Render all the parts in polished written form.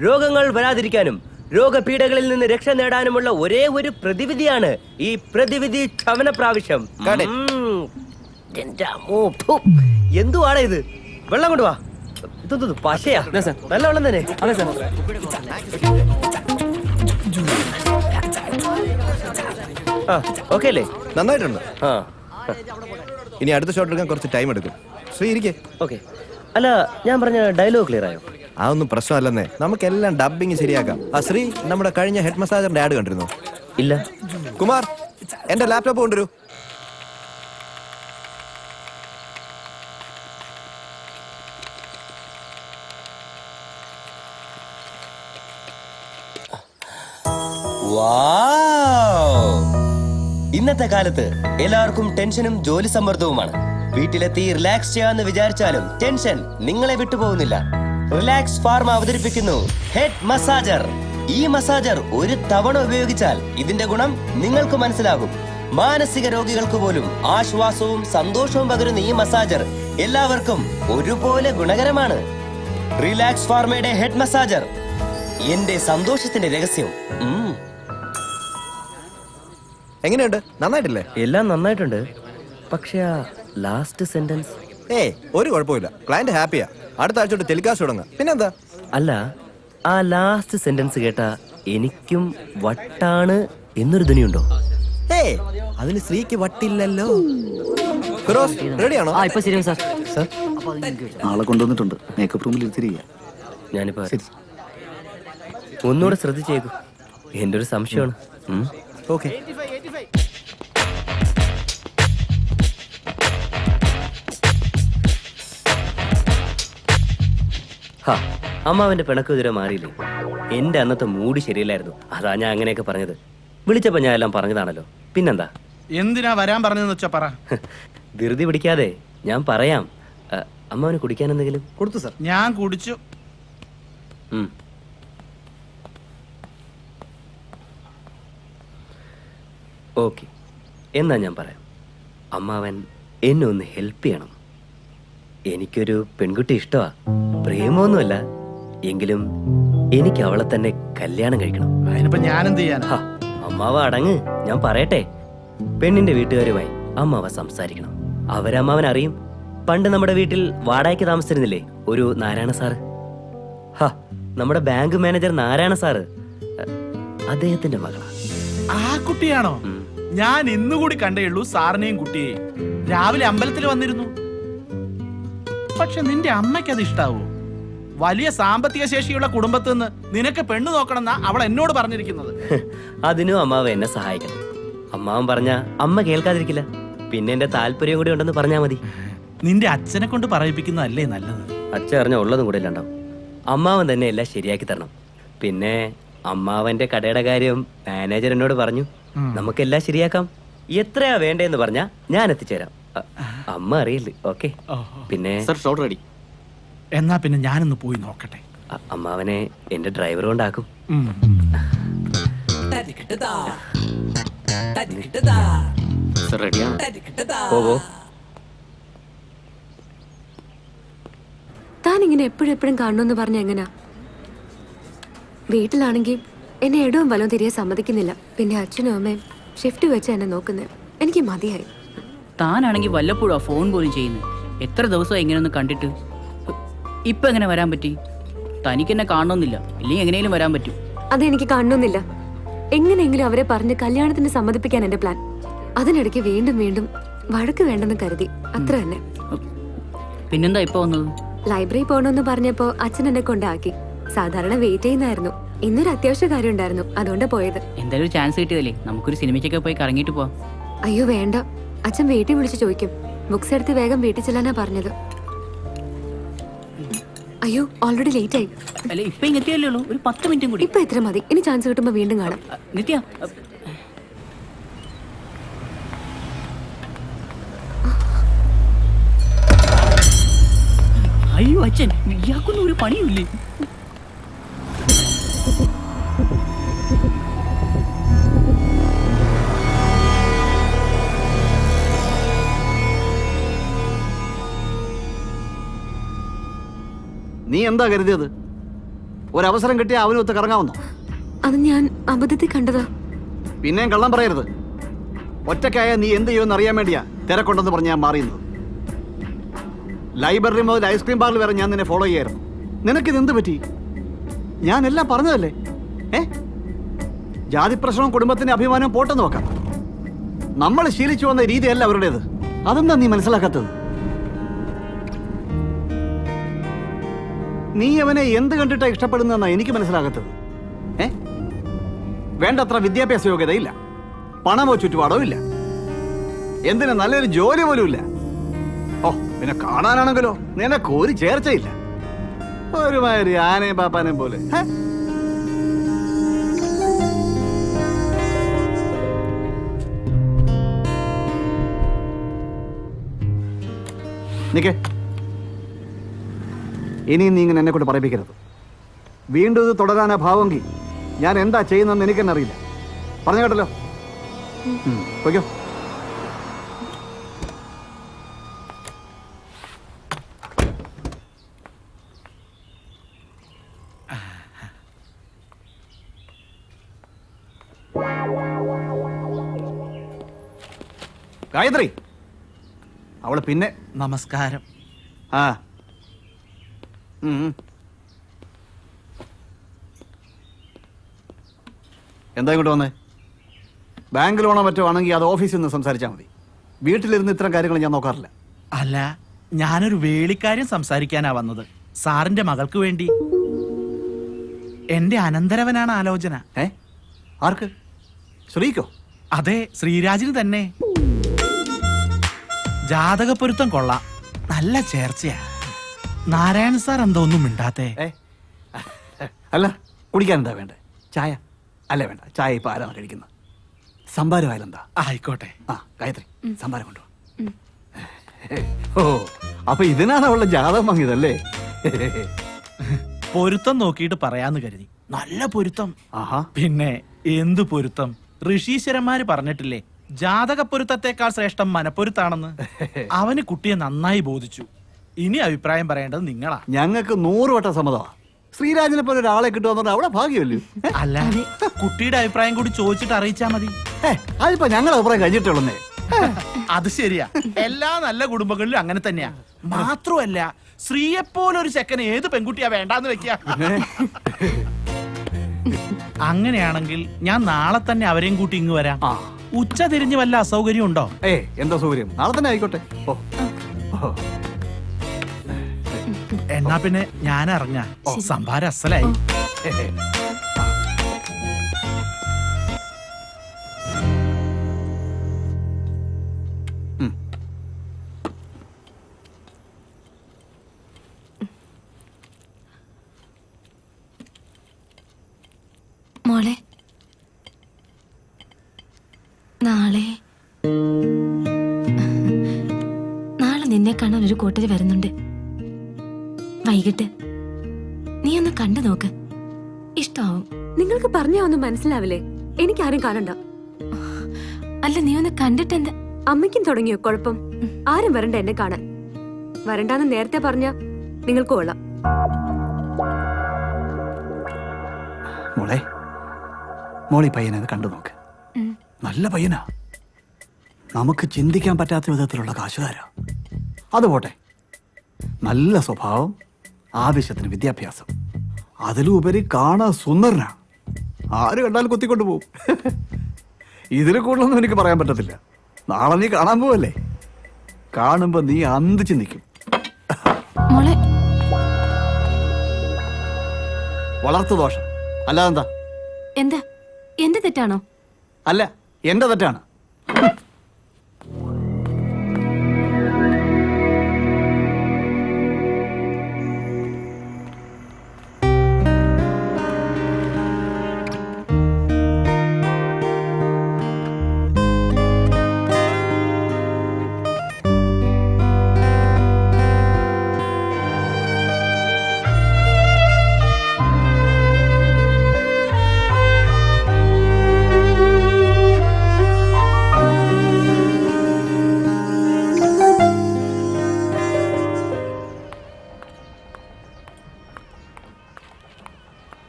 രോഗങ്ങൾ വരാതിരിക്കാനും രോഗപീഠകളിൽ നിന്ന് രക്ഷ നേടാനുമുള്ള ഒരേ ഒരു പ്രതിവിധിയാണ് ഈ പ്രതിവിധി ക്ഷവന പ്രാവശ്യം. എന്തുവാണ് ഇത്? വെള്ളം കൊണ്ടുവാ. ഇതൊന്നും പശയാ? നല്ല വെള്ളം തന്നെ. ഓക്കെ അല്ലേ? നന്നായിട്ടുണ്ട്. ആ, ഇനി അടുത്ത ഷോട്ട് എടുക്കാൻ കുറച്ച് ടൈം എടുക്കും. ശ്രീ ഇരിക്കേ. ഓക്കെ. അല്ല, ഞാൻ പറഞ്ഞ ഡയലോഗ് ക്ലിയർ ആയോ? അതൊന്നും പ്രശ്നമല്ലെന്നേ, നമുക്കെല്ലാം ഡബിങ് ശരിയാക്കാം. ശ്രീ, നമ്മുടെ കഴിഞ്ഞ ഹെഡ് മസാജറിന്റെ ആഡ് കണ്ടിരുന്നു? ഇല്ല. കുമാർ, എന്റെ ലാപ്ടോപ്പ് കൊണ്ടുവരൂ. ഇന്നത്തെ കാലത്ത് എല്ലാവർക്കും ടെൻഷനും ജോലി സമ്മർദ്ദവുമാണ്. വീട്ടിലെത്തി റിലാക്സ് ചെയ്യാന്ന് വിചാരിച്ചാലും ടെൻഷൻ നിങ്ങളെ വിട്ടുപോകുന്നില്ല. റിലാക്സ് ഫാർമ അവതരിപ്പിക്കുന്നു ഹെഡ് മസാജർ. ഈ മസാജർ ഒരു തവണ ഉപയോഗിച്ചാൽ ഇതിന്റെ ഗുണം നിങ്ങൾക്ക് മനസ്സിലാകും. മാനസിക രോഗികൾക്ക് പോലും ആശ്വാസവും സന്തോഷവും പകരുന്ന ഈ മസാജർ എല്ലാവർക്കും ഒരുപോലെ ഗുണകരമാണ്. റിലാക്സ് ഫാർമയുടെ ഹെഡ് മസാജർ, എന്റെ സന്തോഷത്തിന്റെ രഹസ്യം. എങ്ങനെയുണ്ട്? നന്നായിട്ടില്ലേ? എല്ലാം നന്നായിട്ടുണ്ട്. പക്ഷെ ആ ലാസ്റ്റ് സെന്റൻസ് ഒരു കുഴപ്പമില്ല. ക്ലയന്റ് ഹാപ്പിയാ. അടുത്ത ആഴ്ച തൊട്ട് ടെലികാസ്റ്റ് തുടങ്ങാം. പിന്നെന്താ? അല്ല, ആ ലാസ്റ്റ് സെന്റൻസ് കേട്ടാ എനിക്കും വട്ടാണ് എന്നൊരു ധ്വനിയുണ്ടോ? അതിന് സ്ത്രീക്ക് വട്ടില്ലല്ലോ. ഫിറോസ്, റെഡിയാണോ? ഇപ്പൊ ശരിയാ സാർ. സാർ, ആളെ കൊണ്ടുവന്നിട്ടുണ്ട്. മേക്കപ്പ് റൂമിൽ ഇരുത്തിരിക്കുക. ഞാനിപ്പോ ഒന്നുകൂടെ ശ്രദ്ധിച്ചേക്കൂ. എന്റെ ഒരു സംശയമാണ്. ഓക്കെ. അമ്മാവന്റെ പിണക്ക് ഇതുവരെ മാറിയില്ലേ? എന്റെ അന്നത്തെ മൂഡ് ശരിയില്ലായിരുന്നു. അതാ ഞാൻ അങ്ങനെയൊക്കെ പറഞ്ഞത്. വിളിച്ചപ്പോ ഞാൻ എല്ലാം പറഞ്ഞതാണല്ലോ. പിന്നെന്താ? എന്തിനാ വരാൻ പറഞ്ഞതെന്ന് വെച്ചാ പറ. ധൃതി പിടിക്കാതെ ഞാൻ പറയാം. അമ്മാവന് കുടിക്കാൻ എന്തെങ്കിലും? കൊടുത്തു സാർ. ഞാൻ കുടിച്ചു. ഓക്കെ, എന്നാ ഞാൻ പറയാം. അമ്മാവൻ എന്നെ ഒന്ന് ഹെൽപ്പ് ചെയ്യണം. എനിക്കൊരു പെൺകുട്ടി ഇഷ്ടമാ. പ്രേമൊന്നുമല്ല, എങ്കിലും എനിക്ക് അവളെ തന്നെ കല്യാണം കഴിക്കണം. അതിനിപ്പോ ഞാൻ എന്ത് ചെയ്യാനാ? അമ്മാവ അടങ്ങ്, ഞാൻ പറയട്ടെ. പെണ്ണിന്റെ വീട്ടുകാരുമായി അമ്മാവ സംസാരിക്കണം. അവരമ്മാവൻ അറിയും. പണ്ട് നമ്മുടെ വീട്ടിൽ വാടകയ്ക്ക് താമസിച്ചിരുന്നില്ലേ ഒരു നാരായണ സാറ്? നമ്മുടെ ബാങ്ക് മാനേജർ നാരായണ സാറ്, അദ്ദേഹത്തിന്റെ മകളാ. ആ കുട്ടിയാണോ? ഞാൻ ഇന്നുകൂടി കണ്ടേയുള്ളൂ സാറിനെയും കുട്ടിയെയും. രാവിലെ അമ്പലത്തിൽ വന്നിരുന്നു. പക്ഷെ നിന്റെ അമ്മയ്ക്ക് അത് ഇഷ്ടാവോ? വലിയ സാമ്പത്തിക ശേഷിയുള്ള കുടുംബത്തിൽ നിന്ന് നിനക്ക് പെണ്ണു നോക്കണമെന്നാ അവൾ എന്നോട് പറഞ്ഞിരിക്കുന്നത്. അതിനും അമ്മാവ എന്നെ സഹായിക്കണം. അമ്മാവൻ പറഞ്ഞ അമ്മ കേൾക്കാതിരിക്കില്ല. പിന്നെ എന്റെ താല്പര്യം കൂടി ഉണ്ടെന്ന് പറഞ്ഞാ മതി. നിന്റെ അച്ഛനെ കൊണ്ട് പറയിപ്പിക്കുന്നതല്ലേ നല്ലത്. അച്ഛൻ അറിഞ്ഞ ഉള്ളതും കൂടെ ഇല്ലാണ്ടാവും. അമ്മാവൻ തന്നെ എല്ലാം ശരിയാക്കി തരണം. പിന്നെ അമ്മാവന്റെ കടയുടെ കാര്യം മാനേജർ എന്നോട് പറഞ്ഞു. നമുക്കെല്ലാം ശരിയാക്കാം. എത്രയാ വേണ്ടേന്ന് പറഞ്ഞാ ഞാൻ എത്തിച്ചേരാം. അമ്മ അറിയില്ലേ? ഓക്കെ. പിന്നെ റെഡി. എന്നാ പിന്നെ ഞാനൊന്ന് പോയി നോക്കട്ടെ. അമ്മാവനെ എന്റെ ഡ്രൈവർ കൊണ്ടാക്കും. പോകോ. താൻ ഇങ്ങനെ എപ്പോഴും കാണണമെന്ന് പറഞ്ഞ എങ്ങനാ? വീട്ടിലാണെങ്കിൽ എന്നെ ഇടവും വലവും തിരികെ സമ്മതിക്കുന്നില്ല. പിന്നെ അച്ഛനും അമ്മയും ഷിഫ്റ്റ് വെച്ച് എന്നെ നോക്കുന്നത്. എനിക്ക് മതിയായി. താനാണെങ്കിൽ വല്ലപ്പോഴും ഫോൺ പോലും ചെയ്യുന്നത്. എത്ര ദിവസം എങ്ങനെയൊന്ന് കണ്ടിട്ട് ഇപ്പൊ എങ്ങനെ വരാൻ പറ്റി? തനിക്ക് എന്നെ കാണണമെന്നില്ല, ഇല്ലെങ്കിൽ എങ്ങനെയും വരാൻ പറ്റും. അതെനിക്ക് കാണണമെന്നില്ല. എങ്ങനെയെങ്കിലും അവരെ പറഞ്ഞ് കല്യാണത്തിന് സമ്മതിപ്പിക്കാൻ എന്റെ പ്ലാൻ. അതിനിടയ്ക്ക് വീണ്ടും വീണ്ടും വഴക്ക് വേണ്ടെന്ന് കരുതി. അത്ര തന്നെ. പിന്നെന്താ ഇപ്പൊ വന്നത്? ലൈബ്രറി പോകണമെന്ന് പറഞ്ഞപ്പോ അച്ഛൻ എന്നെ കൊണ്ടാക്കി. സാധാരണ വെയിറ്റ് ചെയ്യുന്നായിരുന്നു. ഇന്നൊരു അത്യാവശ്യ കാര്യം ഉണ്ടായിരുന്നു, അതുകൊണ്ടാ പോയത്. എന്തായാലും ഒരു ചാൻസ് കിട്ടിയതല്ലേ, നമുക്കൊരു സിനിമയ്ക്കൊക്കെ പോയി കറങ്ങിയിട്ട് പോവാം. അയ്യോ വേണ്ട, അച്ഛൻ വീട്ടിൽ വിളിച്ച് ചോദിക്കും. ബുക്സ് എടുത്ത് വേഗം വീട്ടിൽ ചെല്ലാനാ പറഞ്ഞത്. അയ്യോ ഓൾറെഡി ലേറ്റ് ആയി. അല്ല ഇപ്പൊ ഇങ്ങെത്തിയല്ലേ ഉള്ളൂ, ഒരു 10 മിനിറ്റും കൂടി. ഇപ്പൊ ഇത്ര മതി, ഇനി ചാൻസ് കിട്ടുമ്പോ വീണ്ടും കാണാം. നിത്യ അയ്യോ അച്ഛൻ, ഇയാൾക്കൊന്നും ഒരു പണിയില്ലേ? നീ എന്താ കരുതിയത്? ഒരവസരം കിട്ടിയ അവനൊത്ത് കറങ്ങാവുന്നോ? അത് ഞാൻ അബദ്ധത്തിൽ കണ്ടതാ. പിന്നെയും കള്ളം പറയരുത്. ഒറ്റയ്ക്കായ നീ എന്ത് ചെയ്യുമെന്ന് അറിയാൻ വേണ്ടിയാ തിരക്കുണ്ടെന്ന് പറഞ്ഞ് ഞാൻ മാറിയുന്നത്. ലൈബ്രറി മുതൽ ഐസ്ക്രീം പാർലർ വരെ ഞാൻ നിന്നെ ഫോളോ ചെയ്യായിരുന്നു. നിനക്കിത് എന്ത് പറ്റി? ഞാൻ എല്ലാം പറഞ്ഞതല്ലേ? ജാതി പ്രശ്നവും കുടുംബത്തിന്റെ അഭിമാനവും പോട്ടെന്ന് നോക്കാം. നമ്മൾ ശീലിച്ചു വന്ന രീതിയല്ല അവരുടേത്. അതെന്താ നീ മനസ്സിലാക്കാത്തത്? നീ അവനെ എന്ത് കണ്ടിട്ടാ ഇഷ്ടപ്പെടുന്നതെന്നാ എനിക്ക് മനസ്സിലാകാത്തത്. വേണ്ടത്ര വിദ്യാഭ്യാസ യോഗ്യതയില്ല, പണമോ ചുറ്റുപാടോ ഇല്ല, എന്തിനാ നല്ലൊരു ജോലി പോലും ഇല്ല. ഓ പിന്നെ കാണാനാണെങ്കിലോ നിനക്ക് ഒരു ചേർച്ചയില്ല. ഒരുമാതിരി ആനയും പാപ്പാനേയും പോലെ. നിക്കേ, ഇനിയും നീ ഇങ്ങനെ എന്നെ കൊണ്ട് പറയിപ്പിക്കരുത്. വീണ്ടും ഇത് തുടരാനാ ഭാവമെങ്കിൽ ഞാൻ എന്താ ചെയ്യുന്നതെന്ന് എനിക്കെന്നെ അറിയില്ല. പറഞ്ഞു കേട്ടല്ലോ. പോയിക്കോ. ഗായത്രി, അവള് പിന്നെ നമസ്കാരം. ആ എന്താ ഇങ്ങോട്ട് വന്നേ? ബാങ്ക് ലോണോ മറ്റോ ആണെങ്കിൽ അത് ഓഫീസിൽ നിന്ന് സംസാരിച്ചാൽ മതി. വീട്ടിലിരുന്ന് ഇത്തരം കാര്യങ്ങൾ ഞാൻ നോക്കാറില്ല. അല്ല, ഞാനൊരു വേളിക്കാര്യം സംസാരിക്കാനാ വന്നത്. സാറിന്റെ മകൾക്ക് വേണ്ടി. എന്റെ അനന്തരവനാണ് ആലോചന. ആർക്ക്? ശ്രീക്കോ? അതെ, ശ്രീരാജിന് തന്നെ. ജാതകപ്പൊരുത്തം കൊള്ളാം, നല്ല ചേർച്ചയാ. നാരായണ സാർ എന്താ ഒന്നും മിണ്ടാത്തേ? അല്ല, കുടിക്കാൻ എന്താ വേണ്ടേ? ചായ? അല്ല വേണ്ട, ചായ ഇപ്പൊ ആരാണ് കഴിക്കുന്നത്? സംഭാരമായാലെന്താ? ആയിക്കോട്ടെ. ആ ഗായത്രി, സംഭാരം കൊണ്ടുപോ. ഓ, അപ്പൊ ഇതിനാണ് അവളുടെ ജാതകം വാങ്ങിയതല്ലേ? പൊരുത്തം നോക്കിയിട്ട് പറയാന്ന് കരുതി. നല്ല പൊരുത്തം. ആഹാ. പിന്നെ എന്ത് പൊരുത്തം? ഋഷീശ്വരന്മാര് പറഞ്ഞിട്ടില്ലേ, ജാതകപ്പൊരുത്തത്തെക്കാൾ ശ്രേഷ്ഠം മനപ്പൊരുത്താണെന്ന്. അവന് കുട്ടിയെ നന്നായി ബോധിച്ചു. ഇനി അഭിപ്രായം പറയേണ്ടത് നിങ്ങളാ. ഞങ്ങൾക്ക് 100 വട്ടം സമ്മതമാ. ശ്രീരാജിനെ പോലെ ഒരാളെ കിട്ടുമെന്ന് അവിടെ ഭാഗ്യമല്ലേ? അല്ല, കുട്ടിയുടെ അഭിപ്രായം കൂടി ചോദിച്ചിട്ട് അറിയിച്ചാ മതി. അതിപ്പോ ഞങ്ങളുടെ അഭിപ്രായം കഴിഞ്ഞിട്ടുള്ളേ. അത് ശരിയാ, എല്ലാ നല്ല കുടുംബങ്ങളിലും അങ്ങനെ തന്നെയാ. മാത്രമല്ല, ശ്രീയെപ്പോലൊരു ചെക്കനെ ഏത് പെൺകുട്ടിയാ വേണ്ടാന്ന് വെക്കാ. അങ്ങനെയാണെങ്കിൽ ഞാൻ നാളെ തന്നെ അവരെയും കൂട്ടി ഇങ്ങ് വരാം. ഉച്ച തിരിഞ്ഞ് വല്ല അസൗകര്യം ഉണ്ടോ? എന്താ സൗകര്യം? നാളെ തന്നെ ആയിക്കോട്ടെ. എന്നാ പിന്നെ ഞാൻ ഇറങ്ങാ. സംഭാരം അസലായി. മോളെ, നാളെ നിന്നെ കാണാൻ ഒരു കൂട്ടര് വരുന്നുണ്ട്. വൈകിട്ട് നീ ഒന്ന് കണ്ടു നോക്ക്, ഇഷ്ടാവും. നിങ്ങൾക്ക് പറഞ്ഞാ ഒന്നും മനസ്സിലാവില്ലേ? എനിക്കാരും കാണണ്ട. അല്ല, നീ ഒന്ന് കണ്ടിട്ടെന്താ? അമ്മയ്ക്കും തുടങ്ങിയോ കുഴപ്പം? ആരും വരണ്ട എന്നെ കാണാൻ. വരണ്ടാന്ന് നേരത്തെ പറഞ്ഞ നിങ്ങൾക്ക് കൊള്ളാം. മോളി പയ്യനെ കണ്ടു നോക്ക്. നല്ല പയ്യനാ. നമുക്ക് ചിന്തിക്കാൻ പറ്റാത്ത വിധത്തിലുള്ള കാശുകാരാ. അത് പോട്ടെ, നല്ല സ്വഭാവം, ആവശ്യത്തിന് വിദ്യാഭ്യാസം, അതിലുപരി കാണാൻ സുന്ദരനാ. ആര് കണ്ടാലും കുത്തിക്കൊണ്ടു പോകും. ഇതിൽ കൂടുതലൊന്നും എനിക്ക് പറയാൻ പറ്റത്തില്ല. നാളെ നീ കാണാൻ പോവല്ലേ? കാണുമ്പോ നീ അന്തിച്ച് നിൽക്കും. വളർത്തു ദോഷം അല്ലാതെന്താ? എന്താ, എന്റെ തെറ്റാണോ? അല്ല, എന്റെ തെറ്റാണ്.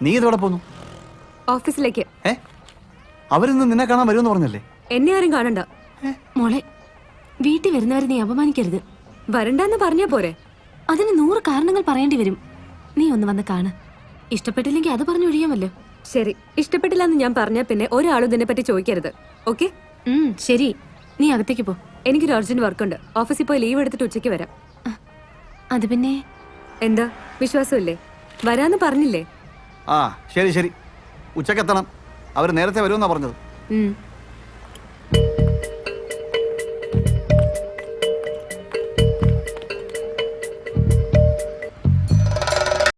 നീ ഇതോടെ പോന്നു? ഓഫീസിലേക്ക്. അവരിന്ന് നിന്നെ കാണാൻ വരുമെന്ന് പറഞ്ഞല്ലേ? എന്നെ ആരും കാണണ്ട. മോളെ, വീട്ടിൽ വരുന്നവരെ നീ അപമാനിക്കരുത്. വരണ്ടെന്ന് പറഞ്ഞാ പോരെ? അതിന് 100 കാരണങ്ങൾ പറയേണ്ടി വരും. നീ ഒന്ന് വന്ന് കാണ്. ഇഷ്ടപ്പെട്ടില്ലെങ്കിൽ അത് പറഞ്ഞൊഴിയാമല്ലോ. ശരി, ഇഷ്ടപ്പെട്ടില്ല എന്ന് ഞാൻ പറഞ്ഞാ പിന്നെ ഒരാളും ഇതിനെ പറ്റി ചോദിക്കരുത്. ഓക്കെ? ശരി, നീ അകത്തേക്ക് പോ. എനിക്കൊരു അർജന്റ് വർക്കുണ്ട്. ഓഫീസിൽ പോയി ലീവ് എടുത്തിട്ട് ഉച്ചയ്ക്ക് വരാം. അത് പിന്നെ എന്താ, വിശ്വാസമില്ലേ? വരാന്ന് പറഞ്ഞില്ലേ? ശരി ശരി, ഉച്ചക്കെത്തണം. അവർ നേരത്തെ വരുമെന്നാ പറഞ്ഞത്.